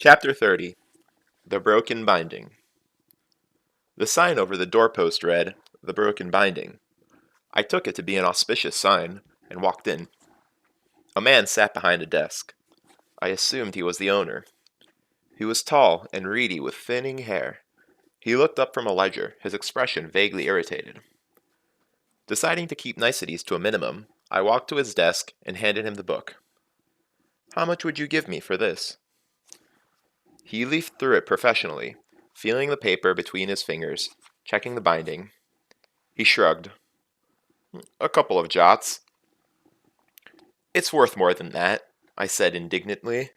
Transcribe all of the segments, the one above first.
Chapter 30. The Broken Binding. The sign over the doorpost read, "The Broken Binding." I took it to be an auspicious sign, and walked in. A man sat behind a desk. I assumed he was the owner. He was tall and reedy with thinning hair. He looked up from a ledger, his expression vaguely irritated. Deciding to keep niceties to a minimum, I walked to his desk and handed him the book. "How much would you give me for this?" He leafed through it professionally, feeling the paper between his fingers, checking the binding. He shrugged. "A couple of jots." "It's worth more than that," I said indignantly.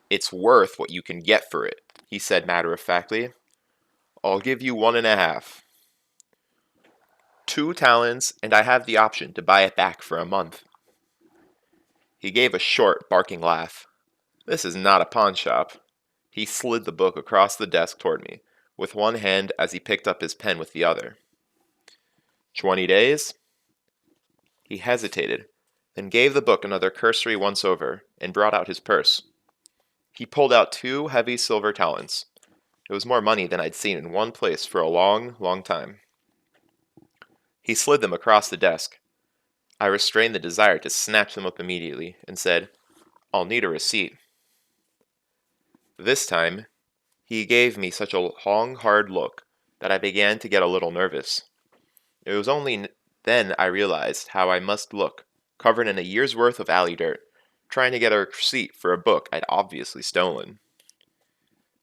"It's worth what you can get for it," he said matter-of-factly. "I'll give you 1.5. 2 talents, and I have the option to buy it back for a month." He gave a short, barking laugh. "This is not a pawn shop." He slid the book across the desk toward me, with one hand as he picked up his pen with the other. 20 days? He hesitated, then gave the book another cursory once-over, and brought out his purse. He pulled out 2 heavy silver talents. It was more money than I'd seen in one place for a long, long time. He slid them across the desk. I restrained the desire to snatch them up immediately, and said, "I'll need a receipt." This time, he gave me such a long, hard look that I began to get a little nervous. It was only then I realized how I must look, covered in a year's worth of alley dirt, trying to get a receipt for a book I'd obviously stolen.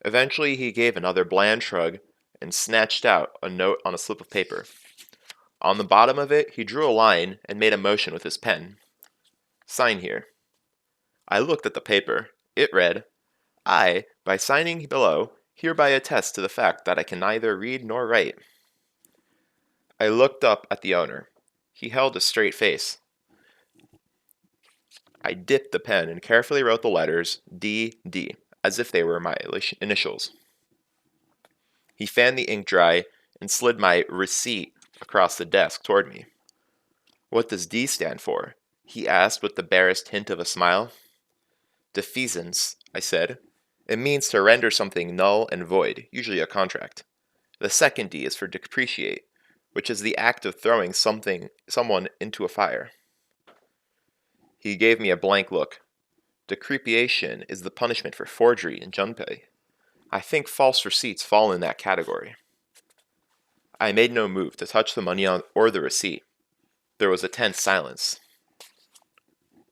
Eventually, he gave another bland shrug and snatched out a note on a slip of paper. On the bottom of it, he drew a line and made a motion with his pen. "Sign here." I looked at the paper. It read, "I, by signing below, hereby attest to the fact that I can neither read nor write." I looked up at the owner. He held a straight face. I dipped the pen and carefully wrote the letters D.D., as if they were my initials. He fanned the ink dry and slid my receipt across the desk toward me. "What does D stand for?" he asked with the barest hint of a smile. "Defeasance," I said. "It means to render something null and void, usually a contract. The second D is for depreciate, which is the act of throwing someone into a fire." He gave me a blank look. Depreciation is the punishment for forgery in Junpei. I think false receipts fall in that category. I made no move to touch the money or the receipt. There was a tense silence.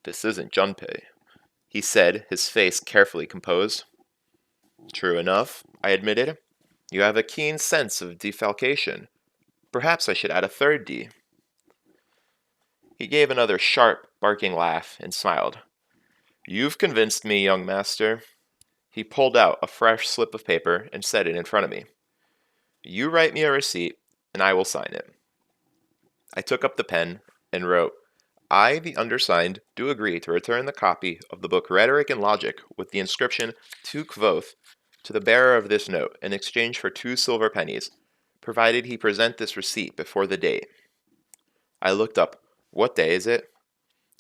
"This isn't Junpei," he said, his face carefully composed. "True enough," I admitted. "You have a keen sense of defalcation. Perhaps I should add a third D." He gave another sharp, barking laugh and smiled. "You've convinced me, young master." He pulled out a fresh slip of paper and set it in front of me. "You write me a receipt, and I will sign it." I took up the pen and wrote, "I, the undersigned, do agree to return the copy of the book Rhetoric and Logic with the inscription Tu Quoth to the bearer of this note in exchange for 2 silver pennies, provided he present this receipt before the date." I looked up. "What day is it?"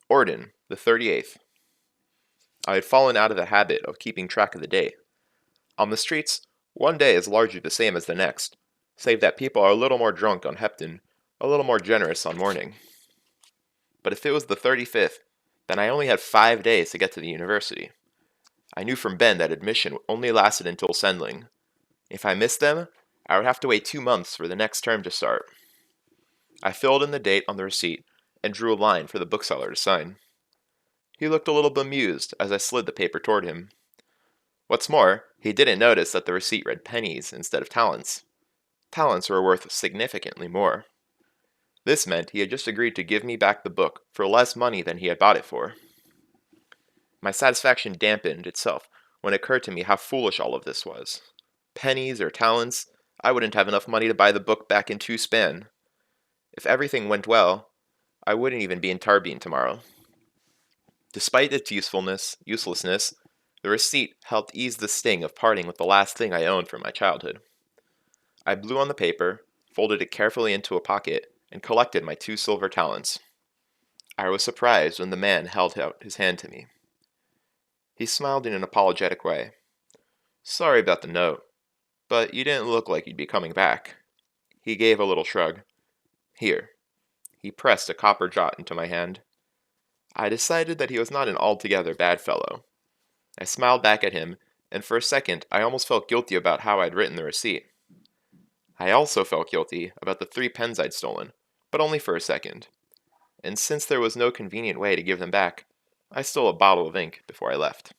"Orden, the 38th. I had fallen out of the habit of keeping track of the date. On the streets, one day is largely the same as the next, save that people are a little more drunk on Hepton, a little more generous on morning. But if it was the 35th, then I only had 5 days to get to the university. I knew from Ben that admission only lasted until Sendling. If I missed them, I would have to wait 2 months for the next term to start. I filled in the date on the receipt and drew a line for the bookseller to sign. He looked a little bemused as I slid the paper toward him. What's more, he didn't notice that the receipt read pennies instead of talents. Talents were worth significantly more. This meant he had just agreed to give me back the book for less money than he had bought it for. My satisfaction dampened itself when it occurred to me how foolish all of this was. Pennies or talents, I wouldn't have enough money to buy the book back in 2 span. If everything went well, I wouldn't even be in Tarbine tomorrow. Despite its uselessness, the receipt helped ease the sting of parting with the last thing I owned from my childhood. I blew on the paper, folded it carefully into a pocket, and collected my 2 silver talents. I was surprised when the man held out his hand to me. He smiled in an apologetic way. Sorry about the note, but you didn't look like you'd be coming back. He gave a little shrug. Here. He pressed a copper jot into my hand. I decided that he was not an altogether bad fellow. I smiled back at him, and for a second I almost felt guilty about how I'd written the receipt. I also felt guilty about the 3 pens I'd stolen, but only for a second. And since there was no convenient way to give them back, I stole a bottle of ink before I left.